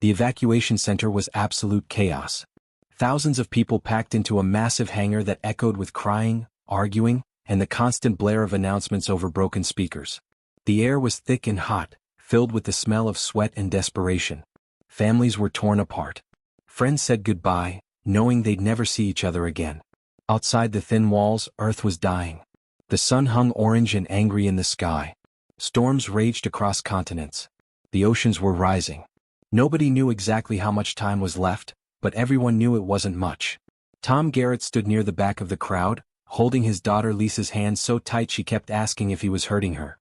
The evacuation center was absolute chaos. Thousands of people packed into a massive hangar that echoed with crying, arguing, and the constant blare of announcements over broken speakers. The air was thick and hot, filled with the smell of sweat and desperation. Families were torn apart. Friends said goodbye, knowing they'd never see each other again. Outside the thin walls, Earth was dying. The sun hung orange and angry in the sky. Storms raged across continents. The oceans were rising. Nobody knew exactly how much time was left, but everyone knew it wasn't much. Tom Garrett stood near the back of the crowd, holding his daughter Lisa's hand so tight she kept asking if he was hurting her.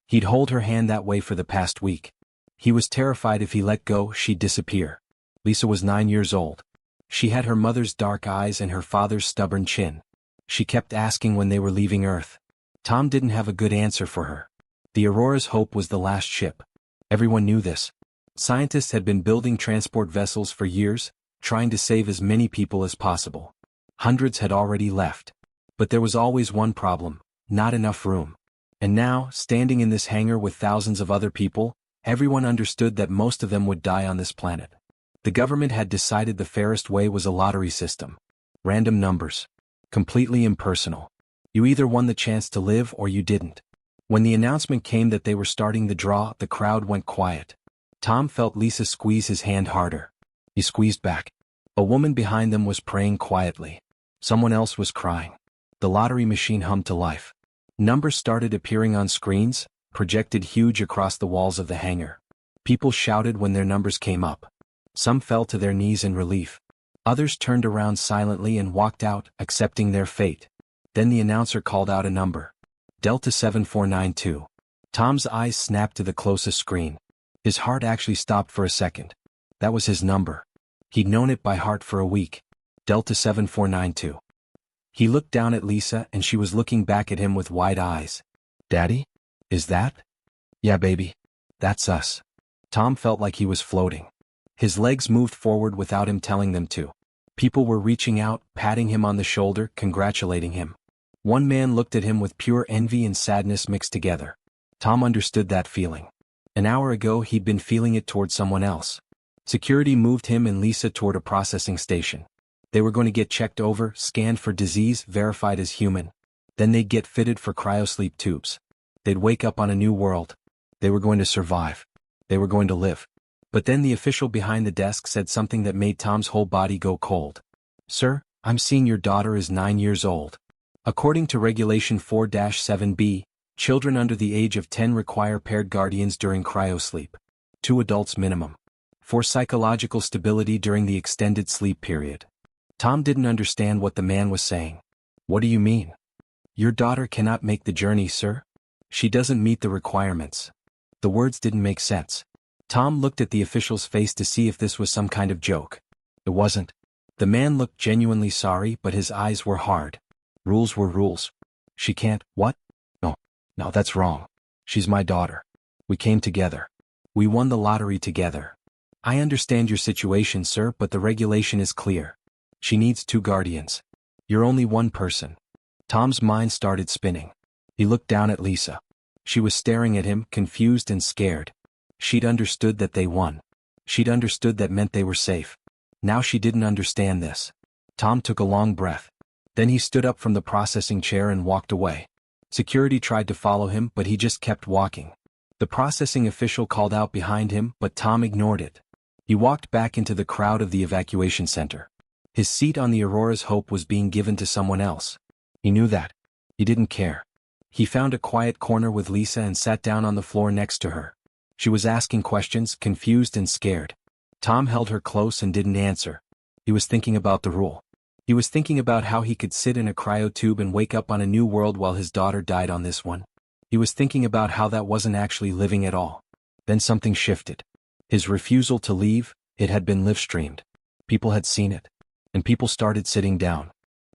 He'd hold her hand that way for the past week. He was terrified if he let go, she'd disappear. Lisa was 9 years old. She had her mother's dark eyes and her father's stubborn chin. She kept asking when they were leaving Earth. Tom didn't have a good answer for her. The Aurora's Hope was the last ship. Everyone knew this. Scientists had been building transport vessels for years, trying to save as many people as possible. Hundreds had already left. But there was always one problem: not enough room. And now, standing in this hangar with thousands of other people, everyone understood that most of them would die on this planet. The government had decided the fairest way was a lottery system. Random numbers. Completely impersonal. You either won the chance to live or you didn't. When the announcement came that they were starting the draw, the crowd went quiet. Tom felt Lisa squeeze his hand harder. He squeezed back. A woman behind them was praying quietly. Someone else was crying. The lottery machine hummed to life. Numbers started appearing on screens, projected huge across the walls of the hangar. People shouted when their numbers came up. Some fell to their knees in relief. Others turned around silently and walked out, accepting their fate. Then the announcer called out a number. Delta 7492. Tom's eyes snapped to the closest screen. His heart actually stopped for a second. That was his number. He'd known it by heart for a week. Delta 7492. He looked down at Lisa and she was looking back at him with wide eyes. Daddy? Is that? Yeah, baby. That's us. Tom felt like he was floating. His legs moved forward without him telling them to. People were reaching out, patting him on the shoulder, congratulating him. One man looked at him with pure envy and sadness mixed together. Tom understood that feeling. An hour ago he'd been feeling it toward someone else. Security moved him and Lisa toward a processing station. They were going to get checked over, scanned for disease, verified as human. Then they'd get fitted for cryosleep tubes. They'd wake up on a new world. They were going to survive. They were going to live. But then the official behind the desk said something that made Tom's whole body go cold. Sir, I'm seeing your daughter is 9 years old. According to Regulation 4-7B, children under the age of 10 require paired guardians during cryosleep. 2 adults minimum. For psychological stability during the extended sleep period. Tom didn't understand what the man was saying. What do you mean? Your daughter cannot make the journey, sir. She doesn't meet the requirements. The words didn't make sense. Tom looked at the official's face to see if this was some kind of joke. It wasn't. The man looked genuinely sorry, but his eyes were hard. Rules were rules. She can't, what? No, that's wrong. She's my daughter. We came together. We won the lottery together. I understand your situation, sir, but the regulation is clear. She needs 2 guardians. You're only one person. Tom's mind started spinning. He looked down at Lisa. She was staring at him, confused and scared. She'd understood that they won. She'd understood that meant they were safe. Now she didn't understand this. Tom took a long breath. Then he stood up from the processing chair and walked away. Security tried to follow him, but he just kept walking. The processing official called out behind him, but Tom ignored it. He walked back into the crowd of the evacuation center. His seat on the Aurora's Hope was being given to someone else. He knew that. He didn't care. He found a quiet corner with Lisa and sat down on the floor next to her. She was asking questions, confused and scared. Tom held her close and didn't answer. He was thinking about the rule. He was thinking about how he could sit in a cryotube and wake up on a new world while his daughter died on this one. He was thinking about how that wasn't actually living at all. Then something shifted. His refusal to leave, it had been live-streamed. People had seen it. And people started sitting down.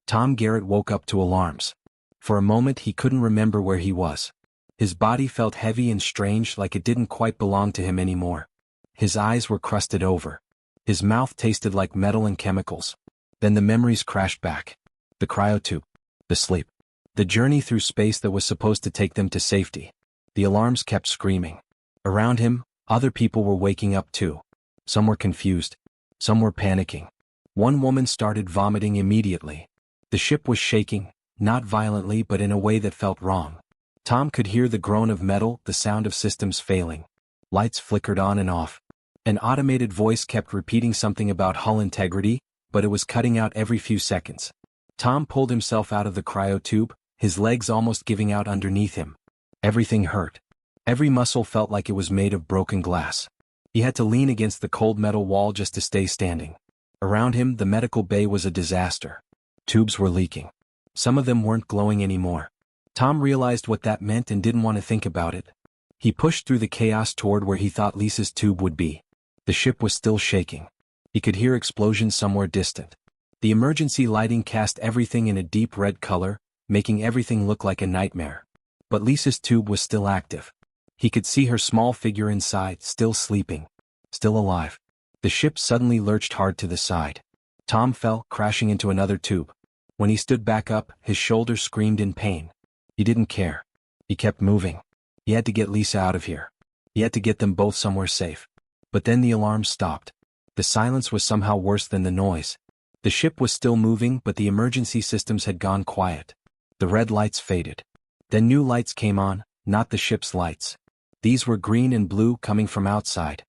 Tom Garrett woke up to alarms. For a moment he couldn't remember where he was. His body felt heavy and strange, like it didn't quite belong to him anymore. His eyes were crusted over. His mouth tasted like metal and chemicals. Then the memories crashed back. The cryotube. The sleep. The journey through space that was supposed to take them to safety. The alarms kept screaming. Around him, other people were waking up too. Some were confused. Some were panicking. One woman started vomiting immediately. The ship was shaking, not violently but in a way that felt wrong. Tom could hear the groan of metal, the sound of systems failing. Lights flickered on and off. An automated voice kept repeating something about hull integrity, but it was cutting out every few seconds. Tom pulled himself out of the cryotube, his legs almost giving out underneath him. Everything hurt. Every muscle felt like it was made of broken glass. He had to lean against the cold metal wall just to stay standing. Around him, the medical bay was a disaster. Tubes were leaking. Some of them weren't glowing anymore. Tom realized what that meant and didn't want to think about it. He pushed through the chaos toward where he thought Lisa's tube would be. The ship was still shaking. He could hear explosions somewhere distant. The emergency lighting cast everything in a deep red color, making everything look like a nightmare. But Lisa's tube was still active. He could see her small figure inside, still sleeping. Still alive. The ship suddenly lurched hard to the side. Tom fell, crashing into another tube. When he stood back up, his shoulders screamed in pain. He didn't care. He kept moving. He had to get Lisa out of here. He had to get them both somewhere safe. But then the alarm stopped. The silence was somehow worse than the noise. The ship was still moving, but the emergency systems had gone quiet. The red lights faded. Then new lights came on, not the ship's lights. These were green and blue coming from outside.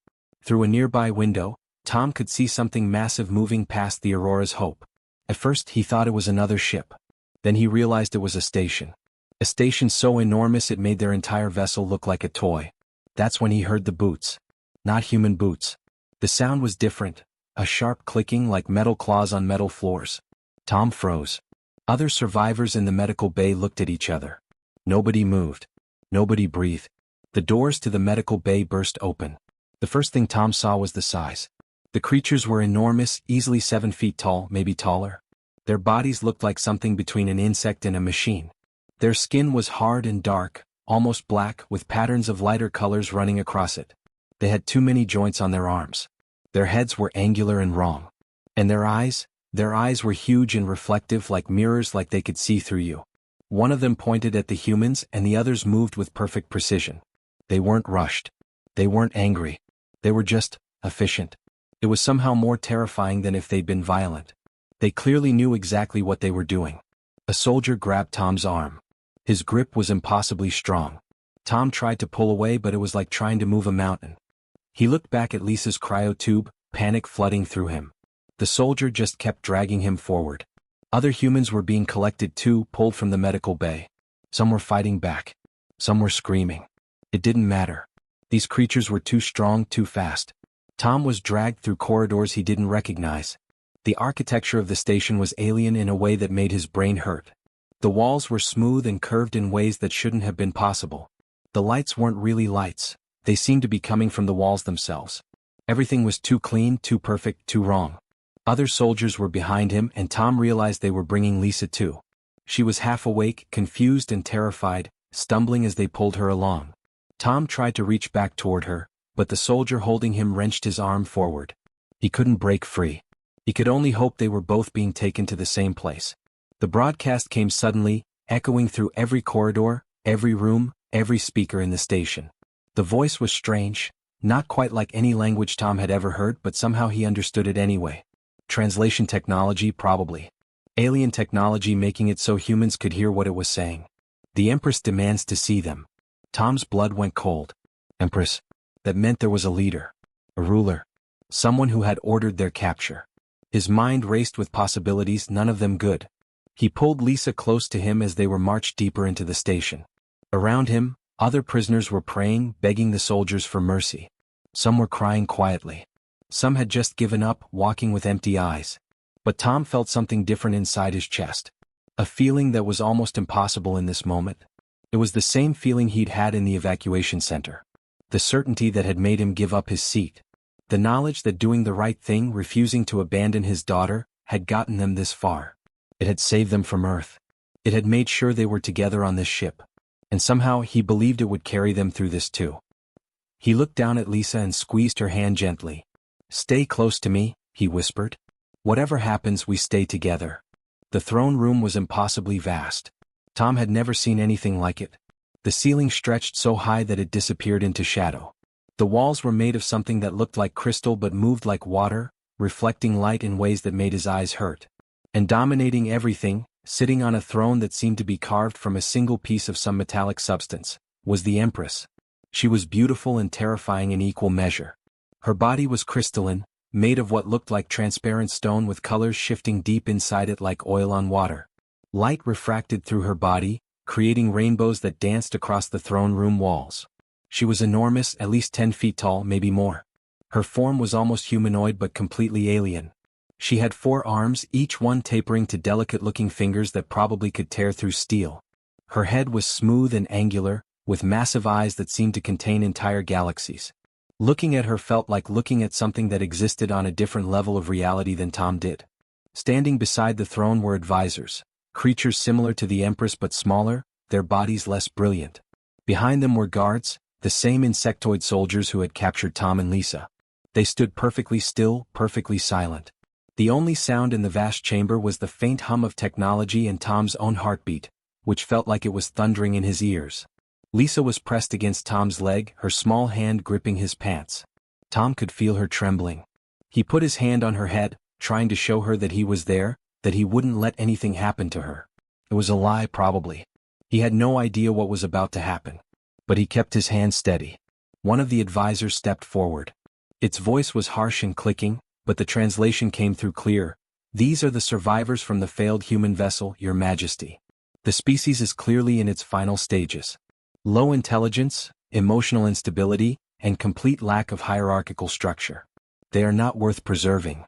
Through a nearby window, Tom could see something massive moving past the Aurora's Hope. At first he thought it was another ship. Then he realized it was a station. A station so enormous it made their entire vessel look like a toy. That's when he heard the boots. Not human boots. The sound was different, a sharp clicking like metal claws on metal floors. Tom froze. Other survivors in the medical bay looked at each other. Nobody moved. Nobody breathed. The doors to the medical bay burst open. The first thing Tom saw was the size. The creatures were enormous, easily 7 feet tall, maybe taller. Their bodies looked like something between an insect and a machine. Their skin was hard and dark, almost black, with patterns of lighter colors running across it. They had too many joints on their arms. Their heads were angular and wrong. And their eyes were huge and reflective like mirrors, like they could see through you. One of them pointed at the humans and the others moved with perfect precision. They weren't rushed. They weren't angry. They were just efficient. It was somehow more terrifying than if they'd been violent. They clearly knew exactly what they were doing. A soldier grabbed Tom's arm. His grip was impossibly strong. Tom tried to pull away, but it was like trying to move a mountain. He looked back at Lisa's cryotube, panic flooding through him. The soldier just kept dragging him forward. Other humans were being collected too, pulled from the medical bay. Some were fighting back. Some were screaming. It didn't matter. These creatures were too strong, too fast. Tom was dragged through corridors he didn't recognize. The architecture of the station was alien in a way that made his brain hurt. The walls were smooth and curved in ways that shouldn't have been possible. The lights weren't really lights. They seemed to be coming from the walls themselves. Everything was too clean, too perfect, too wrong. Other soldiers were behind him, and Tom realized they were bringing Lisa too. She was half awake, confused and terrified, stumbling as they pulled her along. Tom tried to reach back toward her, but the soldier holding him wrenched his arm forward. He couldn't break free. He could only hope they were both being taken to the same place. The broadcast came suddenly, echoing through every corridor, every room, every speaker in the station. The voice was strange, not quite like any language Tom had ever heard, but somehow he understood it anyway. Translation technology, probably. Alien technology, making it so humans could hear what it was saying. The Empress demands to see them. Tom's blood went cold. Empress. That meant there was a leader. A ruler. Someone who had ordered their capture. His mind raced with possibilities, none of them good. He pulled Lisa close to him as they were marched deeper into the station. Around him, other prisoners were praying, begging the soldiers for mercy. Some were crying quietly. Some had just given up, walking with empty eyes. But Tom felt something different inside his chest. A feeling that was almost impossible in this moment. It was the same feeling he'd had in the evacuation center. The certainty that had made him give up his seat. The knowledge that doing the right thing, refusing to abandon his daughter, had gotten them this far. It had saved them from Earth. It had made sure they were together on this ship. And somehow he believed it would carry them through this too. He looked down at Lisa and squeezed her hand gently. "Stay close to me," he whispered. "Whatever happens, we stay together." The throne room was impossibly vast. Tom had never seen anything like it. The ceiling stretched so high that it disappeared into shadow. The walls were made of something that looked like crystal but moved like water, reflecting light in ways that made his eyes hurt. And dominating everything, sitting on a throne that seemed to be carved from a single piece of some metallic substance, was the Empress. She was beautiful and terrifying in equal measure. Her body was crystalline, made of what looked like transparent stone with colors shifting deep inside it like oil on water. Light refracted through her body, creating rainbows that danced across the throne room walls. She was enormous, at least 10 feet tall, maybe more. Her form was almost humanoid but completely alien. She had 4 arms, each one tapering to delicate-looking fingers that probably could tear through steel. Her head was smooth and angular, with massive eyes that seemed to contain entire galaxies. Looking at her felt like looking at something that existed on a different level of reality than Tom did. Standing beside the throne were advisors, creatures similar to the Empress but smaller, their bodies less brilliant. Behind them were guards, the same insectoid soldiers who had captured Tom and Lisa. They stood perfectly still, perfectly silent. The only sound in the vast chamber was the faint hum of technology and Tom's own heartbeat, which felt like it was thundering in his ears. Lisa was pressed against Tom's leg, her small hand gripping his pants. Tom could feel her trembling. He put his hand on her head, trying to show her that he was there, that he wouldn't let anything happen to her. It was a lie, probably. He had no idea what was about to happen. But he kept his hand steady. One of the advisors stepped forward. Its voice was harsh and clicking, but the translation came through clear. "These are the survivors from the failed human vessel, Your Majesty. The species is clearly in its final stages. Low intelligence, emotional instability, and complete lack of hierarchical structure. They are not worth preserving."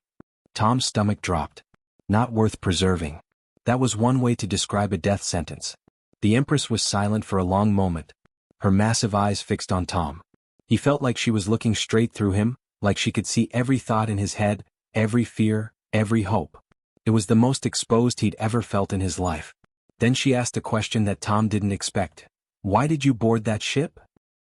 Tom's stomach dropped. Not worth preserving. That was one way to describe a death sentence. The Empress was silent for a long moment, her massive eyes fixed on Tom. He felt like she was looking straight through him, like she could see every thought in his head, every fear, every hope. It was the most exposed he'd ever felt in his life. Then she asked a question that Tom didn't expect. "Why did you board that ship?"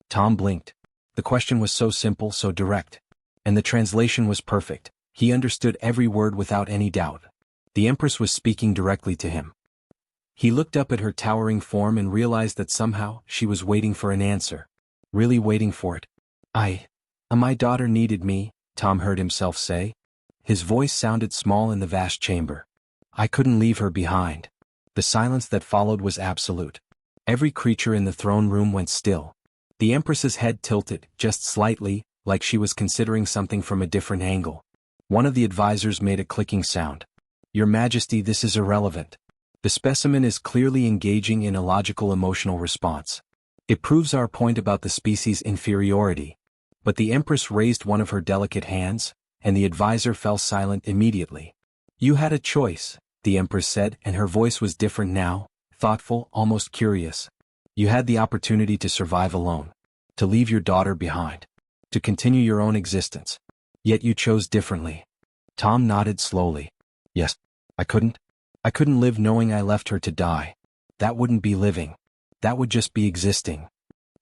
Tom blinked. The question was so simple, so direct. And the translation was perfect. He understood every word without any doubt. The Empress was speaking directly to him. He looked up at her towering form and realized that somehow she was waiting for an answer. Really waiting for it. My daughter needed me," Tom heard himself say. His voice sounded small in the vast chamber. "I couldn't leave her behind." The silence that followed was absolute. Every creature in the throne room went still. The Empress's head tilted, just slightly, like she was considering something from a different angle. One of the advisors made a clicking sound. "Your Majesty, this is irrelevant. The specimen is clearly engaging in a logical emotional response. It proves our point about the species' inferiority." But the Empress raised one of her delicate hands, and the advisor fell silent immediately. "You had a choice," the Empress said, and her voice was different now, thoughtful, almost curious. "You had the opportunity to survive alone, to leave your daughter behind, to continue your own existence. Yet you chose differently." Tom nodded slowly. "Yes, I couldn't. I couldn't live knowing I left her to die. That wouldn't be living. That would just be existing."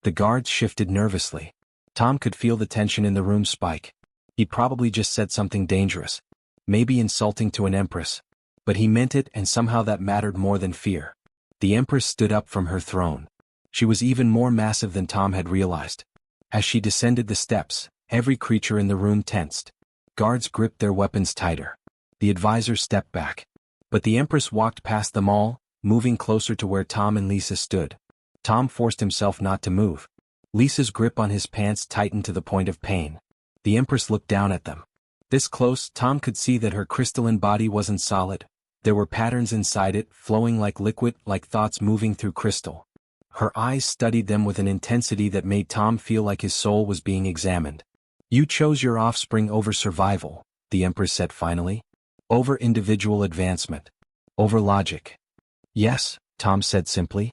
The guards shifted nervously. Tom could feel the tension in the room spike. He'd probably just said something dangerous, maybe insulting to an Empress. But he meant it, and somehow that mattered more than fear. The Empress stood up from her throne. She was even more massive than Tom had realized. As she descended the steps, every creature in the room tensed. Guards gripped their weapons tighter. The advisor stepped back. But the Empress walked past them all, moving closer to where Tom and Lisa stood. Tom forced himself not to move. Lisa's grip on his pants tightened to the point of pain. The Empress looked down at them. This close, Tom could see that her crystalline body wasn't solid. There were patterns inside it, flowing like liquid, like thoughts moving through crystal. Her eyes studied them with an intensity that made Tom feel like his soul was being examined. "You chose your offspring over survival," the Empress said finally. "Over individual advancement. Over logic." "Yes," Tom said simply.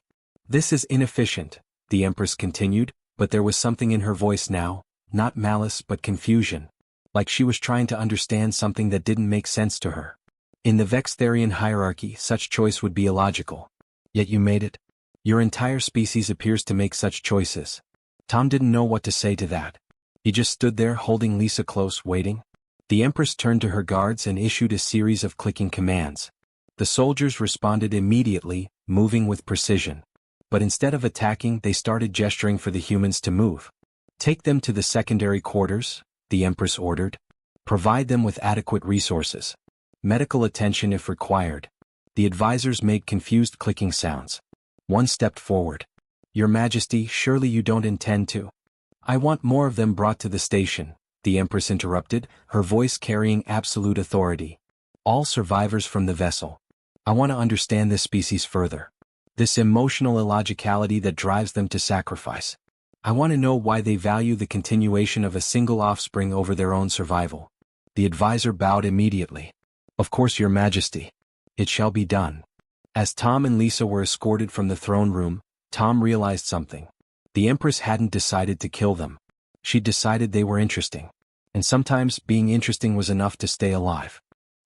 "This is inefficient," the Empress continued, but there was something in her voice now, not malice but confusion. Like she was trying to understand something that didn't make sense to her. "In the Vextharian hierarchy, such choice would be illogical. Yet you made it. Your entire species appears to make such choices." Tom didn't know what to say to that. He just stood there holding Lisa close, waiting. The Empress turned to her guards and issued a series of clicking commands. The soldiers responded immediately, moving with precision. But instead of attacking, they started gesturing for the humans to move. Take them to the secondary quarters, the Empress ordered. Provide them with adequate resources. Medical attention if required. The advisors made confused clicking sounds. One stepped forward. Your Majesty, surely you don't intend to. I want more of them brought to the station, the Empress interrupted, her voice carrying absolute authority. All survivors from the vessel. I want to understand this species further. This emotional illogicality that drives them to sacrifice. I want to know why they value the continuation of a single offspring over their own survival. The advisor bowed immediately. Of course, Your Majesty. It shall be done. As Tom and Lisa were escorted from the throne room, Tom realized something. The Empress hadn't decided to kill them. She'd decided they were interesting. And sometimes being interesting was enough to stay alive.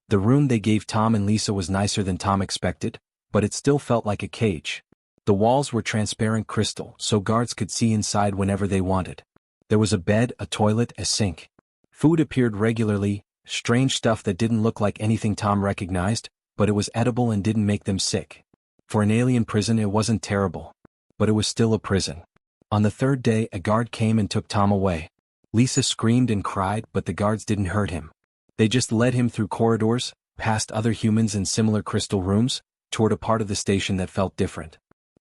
The room they gave Tom and Lisa was nicer than Tom expected, but it still felt like a cage. The walls were transparent crystal, so guards could see inside whenever they wanted. There was a bed, a toilet, a sink. Food appeared regularly, strange stuff that didn't look like anything Tom recognized, but it was edible and didn't make them sick. For an alien prison it wasn't terrible. But it was still a prison. On the third day a guard came and took Tom away. Lisa screamed and cried, but the guards didn't hurt him. They just led him through corridors, past other humans in similar crystal rooms, toward a part of the station that felt different.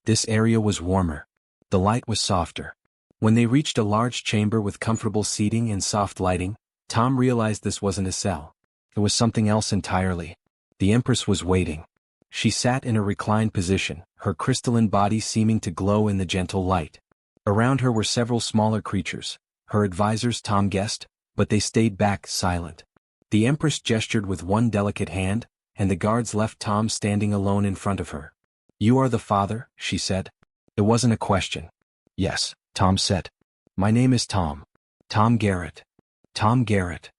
This area was warmer. The light was softer. When they reached a large chamber with comfortable seating and soft lighting, Tom realized this wasn't a cell. It was something else entirely. The Empress was waiting. She sat in a reclined position, her crystalline body seeming to glow in the gentle light. Around her were several smaller creatures, her advisors Tom guessed, but they stayed back, silent. The Empress gestured with one delicate hand, and the guards left Tom standing alone in front of her. You are the father, she said. It wasn't a question. Yes, Tom said. My name is Tom. Tom Garrett. Tom Garrett.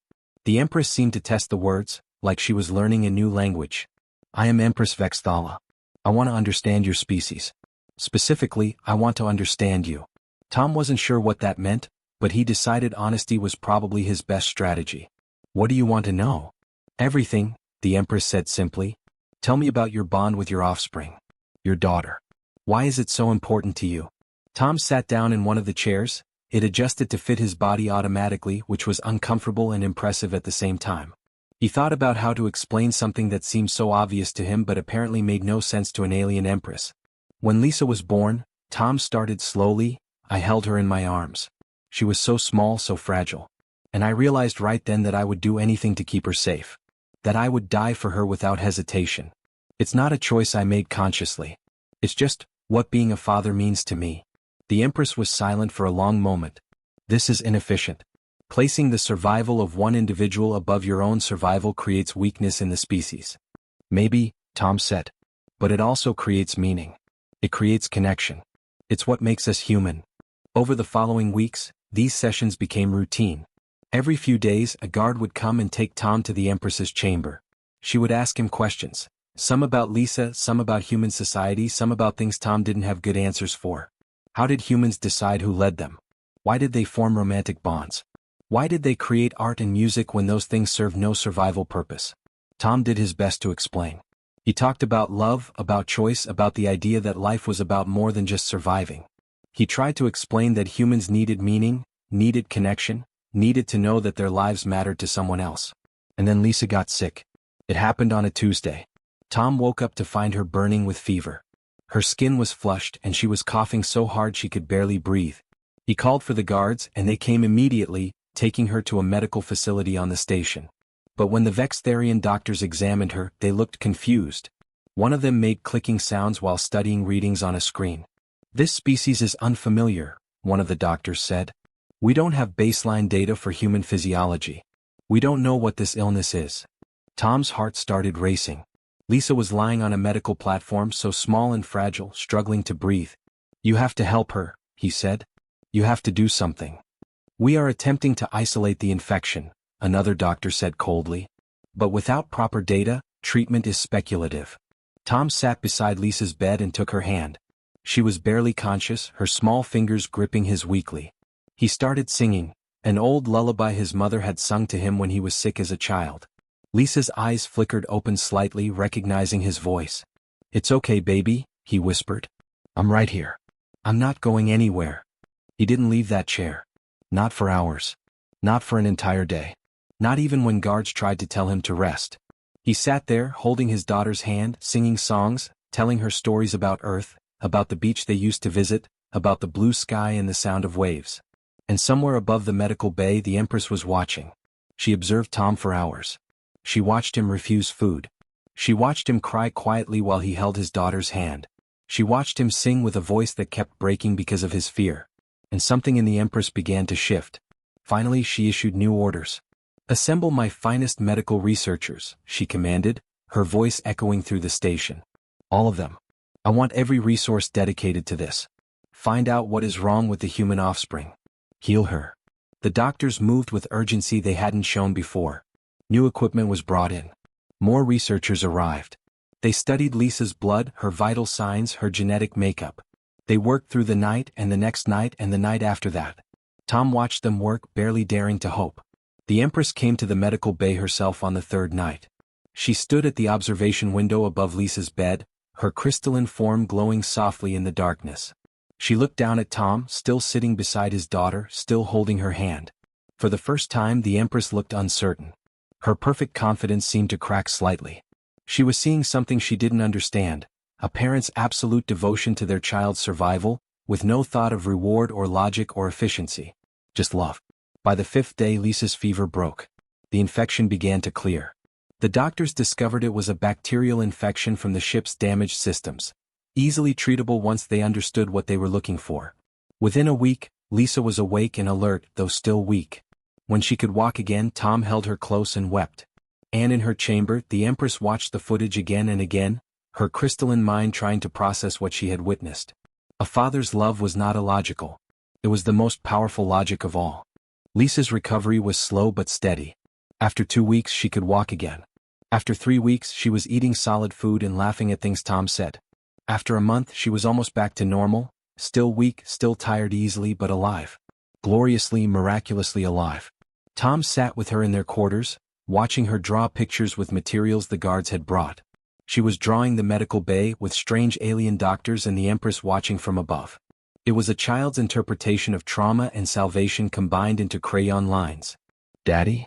The Empress seemed to test the words, like she was learning a new language. I am Empress Vexthala. I want to understand your species. Specifically, I want to understand you. Tom wasn't sure what that meant, but he decided honesty was probably his best strategy. What do you want to know? Everything, the Empress said simply. Tell me about your bond with your offspring. Your daughter. Why is it so important to you? Tom sat down in one of the chairs. It adjusted to fit his body automatically, which was uncomfortable and impressive at the same time. He thought about how to explain something that seemed so obvious to him but apparently made no sense to an alien Empress. When Lisa was born, Tom started slowly. I held her in my arms. She was so small, so fragile. And I realized right then that I would do anything to keep her safe. That I would die for her without hesitation. It's not a choice I made consciously. It's just what being a father means to me. The Empress was silent for a long moment. This is inefficient. Placing the survival of one individual above your own survival creates weakness in the species. Maybe, Tom said. But it also creates meaning. It creates connection. It's what makes us human. Over the following weeks, these sessions became routine. Every few days a guard would come and take Tom to the Empress's chamber. She would ask him questions. Some about Lisa, some about human society, some about things Tom didn't have good answers for. How did humans decide who led them? Why did they form romantic bonds? Why did they create art and music when those things served no survival purpose? Tom did his best to explain. He talked about love, about choice, about the idea that life was about more than just surviving. He tried to explain that humans needed meaning, needed connection, needed to know that their lives mattered to someone else. And then Lisa got sick. It happened on a Tuesday. Tom woke up to find her burning with fever. Her skin was flushed and she was coughing so hard she could barely breathe. He called for the guards and they came immediately, taking her to a medical facility on the station. But when the Vextharian doctors examined her, they looked confused. One of them made clicking sounds while studying readings on a screen. This species is unfamiliar, one of the doctors said. We don't have baseline data for human physiology. We don't know what this illness is. Tom's heart started racing. Lisa was lying on a medical platform so small and fragile, struggling to breathe. You have to help her, he said. You have to do something. We are attempting to isolate the infection, another doctor said coldly. But without proper data, treatment is speculative. Tom sat beside Lisa's bed and took her hand. She was barely conscious, her small fingers gripping his weakly. He started singing, an old lullaby his mother had sung to him when he was sick as a child. Lisa's eyes flickered open slightly, recognizing his voice. It's okay, baby, he whispered. I'm right here. I'm not going anywhere. He didn't leave that chair. Not for hours. Not for an entire day. Not even when guards tried to tell him to rest. He sat there, holding his daughter's hand, singing songs, telling her stories about Earth, about the beach they used to visit, about the blue sky and the sound of waves. And somewhere above the medical bay the Empress was watching. She observed Tom for hours. She watched him refuse food. She watched him cry quietly while he held his daughter's hand. She watched him sing with a voice that kept breaking because of his fear. And something in the Empress began to shift. Finally she issued new orders. "Assemble my finest medical researchers," she commanded, her voice echoing through the station. "All of them. I want every resource dedicated to this. Find out what is wrong with the human offspring. Heal her." The doctors moved with urgency they hadn't shown before. New equipment was brought in. More researchers arrived. They studied Lisa's blood, her vital signs, her genetic makeup. They worked through the night and the next night and the night after that. Tom watched them work, barely daring to hope. The Empress came to the medical bay herself on the third night. She stood at the observation window above Lisa's bed, her crystalline form glowing softly in the darkness. She looked down at Tom, still sitting beside his daughter, still holding her hand. For the first time the Empress looked uncertain. Her perfect confidence seemed to crack slightly. She was seeing something she didn't understand, a parent's absolute devotion to their child's survival, with no thought of reward or logic or efficiency. Just love. By the fifth day Lisa's fever broke. The infection began to clear. The doctors discovered it was a bacterial infection from the ship's damaged systems, easily treatable once they understood what they were looking for. Within a week, Lisa was awake and alert, though still weak. When she could walk again, Tom held her close and wept. And in her chamber, the Empress watched the footage again and again, her crystalline mind trying to process what she had witnessed. A father's love was not illogical. It was the most powerful logic of all. Lisa's recovery was slow but steady. After 2 weeks she could walk again. After 3 weeks she was eating solid food and laughing at things Tom said. After a month she was almost back to normal, still weak, still tired easily but alive. Gloriously, miraculously alive. Tom sat with her in their quarters, watching her draw pictures with materials the guards had brought. She was drawing the medical bay with strange alien doctors and the Empress watching from above. It was a child's interpretation of trauma and salvation combined into crayon lines. "Daddy?"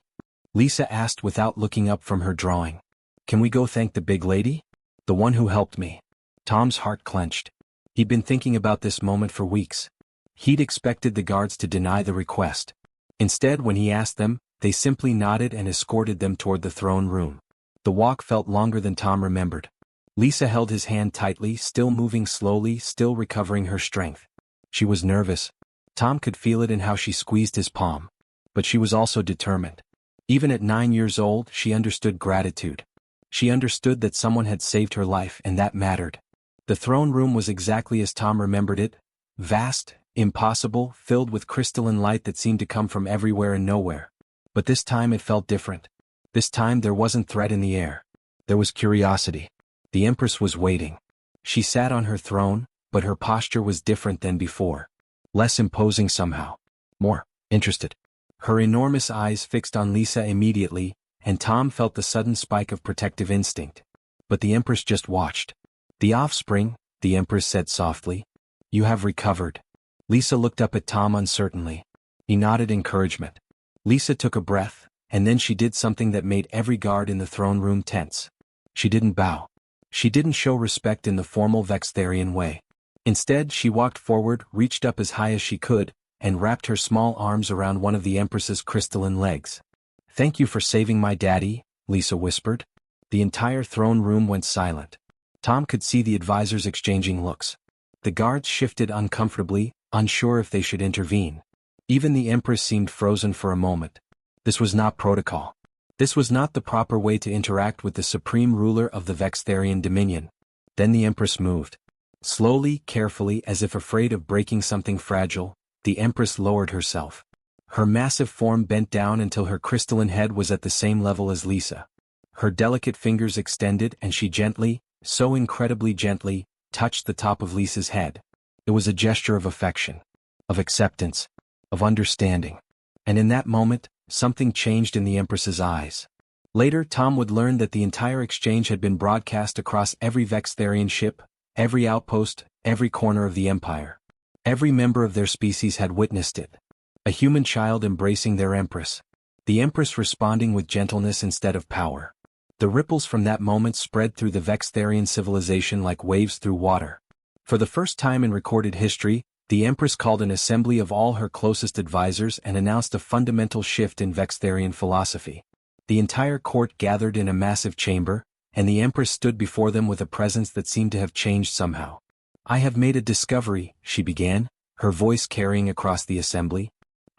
Lisa asked without looking up from her drawing. "Can we go thank the big lady? The one who helped me?" Tom's heart clenched. He'd been thinking about this moment for weeks. He'd expected the guards to deny the request. Instead, when he asked them, they simply nodded and escorted them toward the throne room. The walk felt longer than Tom remembered. Lisa held his hand tightly, still moving slowly, still recovering her strength. She was nervous. Tom could feel it in how she squeezed his palm. But she was also determined. Even at 9 years old, she understood gratitude. She understood that someone had saved her life and that mattered. The throne room was exactly as Tom remembered it, vast, impossible, filled with crystalline light that seemed to come from everywhere and nowhere. But this time it felt different. This time there wasn't threat in the air. There was curiosity. The Empress was waiting. She sat on her throne, but her posture was different than before. Less imposing somehow. More interested. Her enormous eyes fixed on Lisa immediately, and Tom felt the sudden spike of protective instinct. But the Empress just watched. "The offspring," the Empress said softly. "You have recovered." Lisa looked up at Tom uncertainly. He nodded encouragement. Lisa took a breath, and then she did something that made every guard in the throne room tense. She didn't bow. She didn't show respect in the formal Vextharian way. Instead, she walked forward, reached up as high as she could, and wrapped her small arms around one of the Empress's crystalline legs. "Thank you for saving my daddy," Lisa whispered. The entire throne room went silent. Tom could see the advisors exchanging looks. The guards shifted uncomfortably, unsure if they should intervene. Even the Empress seemed frozen for a moment. This was not protocol. This was not the proper way to interact with the supreme ruler of the Vextharian dominion. Then the Empress moved. Slowly, carefully, as if afraid of breaking something fragile, the Empress lowered herself. Her massive form bent down until her crystalline head was at the same level as Lisa. Her delicate fingers extended and she gently, so incredibly gently, touched the top of Lisa's head. It was a gesture of affection, of acceptance, of understanding. And in that moment, something changed in the Empress's eyes. Later, Tom would learn that the entire exchange had been broadcast across every Vextharian ship, every outpost, every corner of the Empire. Every member of their species had witnessed it. A human child embracing their Empress. The Empress responding with gentleness instead of power. The ripples from that moment spread through the Vextharian civilization like waves through water. For the first time in recorded history, the Empress called an assembly of all her closest advisors and announced a fundamental shift in Vextharian philosophy. The entire court gathered in a massive chamber, and the Empress stood before them with a presence that seemed to have changed somehow. "I have made a discovery," she began, her voice carrying across the assembly.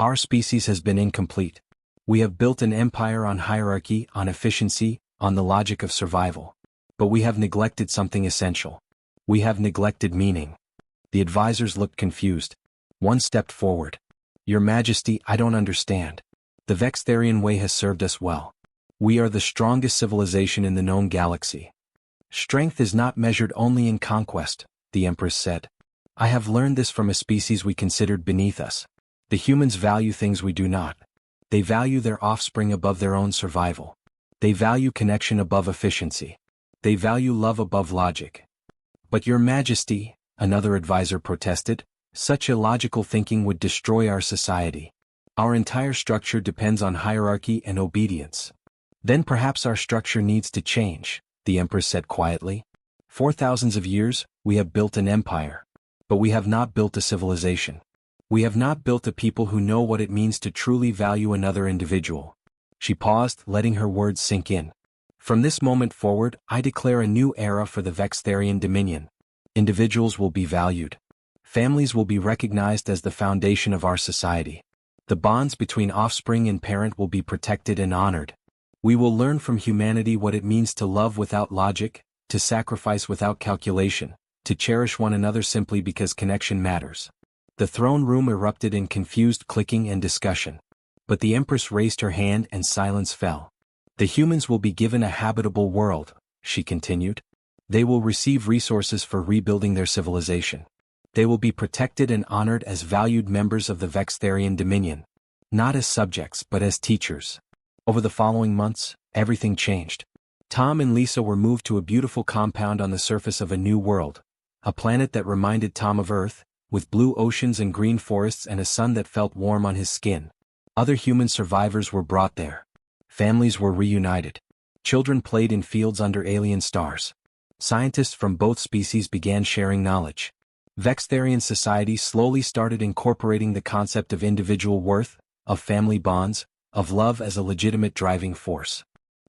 "Our species has been incomplete. We have built an empire on hierarchy, on efficiency, on the logic of survival. But we have neglected something essential. We have neglected meaning." The advisors looked confused. One stepped forward. "Your Majesty, I don't understand. The Vextharian way has served us well. We are the strongest civilization in the known galaxy." "Strength is not measured only in conquest," the Empress said. "I have learned this from a species we considered beneath us. The humans value things we do not. They value their offspring above their own survival. They value connection above efficiency. They value love above logic." "But Your Majesty," another advisor protested, "such illogical thinking would destroy our society. Our entire structure depends on hierarchy and obedience." "Then perhaps our structure needs to change," the Empress said quietly. "For thousands of years, we have built an empire. But we have not built a civilization. We have not built a people who know what it means to truly value another individual." She paused, letting her words sink in. "From this moment forward, I declare a new era for the Vextharian Dominion. Individuals will be valued. Families will be recognized as the foundation of our society. The bonds between offspring and parent will be protected and honored. We will learn from humanity what it means to love without logic, to sacrifice without calculation, to cherish one another simply because connection matters." The throne room erupted in confused clicking and discussion. But the Empress raised her hand and silence fell. "The humans will be given a habitable world," she continued. "They will receive resources for rebuilding their civilization. They will be protected and honored as valued members of the Vextharian Dominion. Not as subjects but as teachers." Over the following months, everything changed. Tom and Lisa were moved to a beautiful compound on the surface of a new world. A planet that reminded Tom of Earth, with blue oceans and green forests and a sun that felt warm on his skin. Other human survivors were brought there. Families were reunited. Children played in fields under alien stars. Scientists from both species began sharing knowledge. Vextharian society slowly started incorporating the concept of individual worth, of family bonds, of love as a legitimate driving force.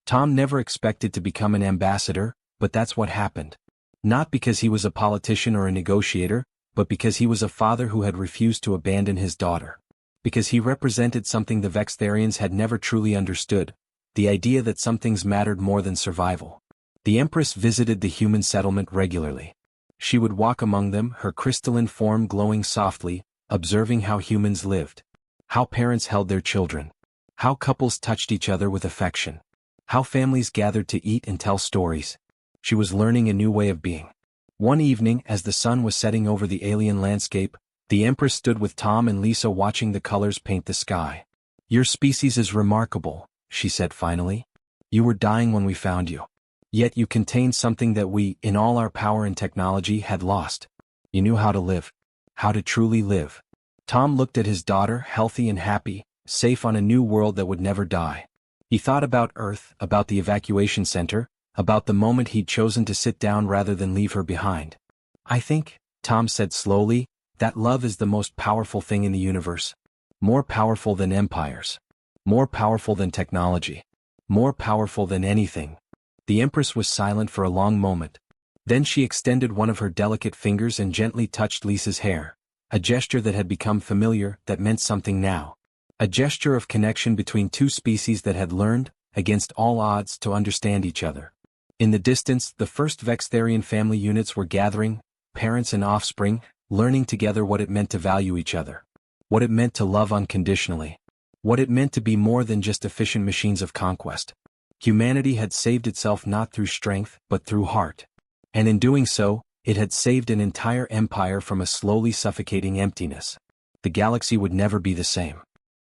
Tom never expected to become an ambassador, but that's what happened. Not because he was a politician or a negotiator, but because he was a father who had refused to abandon his daughter. Because he represented something the Vextharians had never truly understood, the idea that some things mattered more than survival. The Empress visited the human settlement regularly. She would walk among them, her crystalline form glowing softly, observing how humans lived. How parents held their children. How couples touched each other with affection. How families gathered to eat and tell stories. She was learning a new way of being. One evening, as the sun was setting over the alien landscape, the Empress stood with Tom and Lisa watching the colors paint the sky. "Your species is remarkable," she said finally. "You were dying when we found you. Yet you contained something that we, in all our power and technology, had lost. You knew how to live. How to truly live." Tom looked at his daughter, healthy and happy, safe on a new world that would never die. He thought about Earth, about the evacuation center, about the moment he'd chosen to sit down rather than leave her behind. "I think," Tom said slowly, "that love is the most powerful thing in the universe. More powerful than empires. More powerful than technology. More powerful than anything." The Empress was silent for a long moment. Then she extended one of her delicate fingers and gently touched Lisa's hair. A gesture that had become familiar, that meant something now. A gesture of connection between two species that had learned, against all odds, to understand each other. In the distance, the first Vextharian family units were gathering, parents and offspring, learning together what it meant to value each other. What it meant to love unconditionally. What it meant to be more than just efficient machines of conquest. Humanity had saved itself not through strength, but through heart. And in doing so, it had saved an entire empire from a slowly suffocating emptiness. The galaxy would never be the same.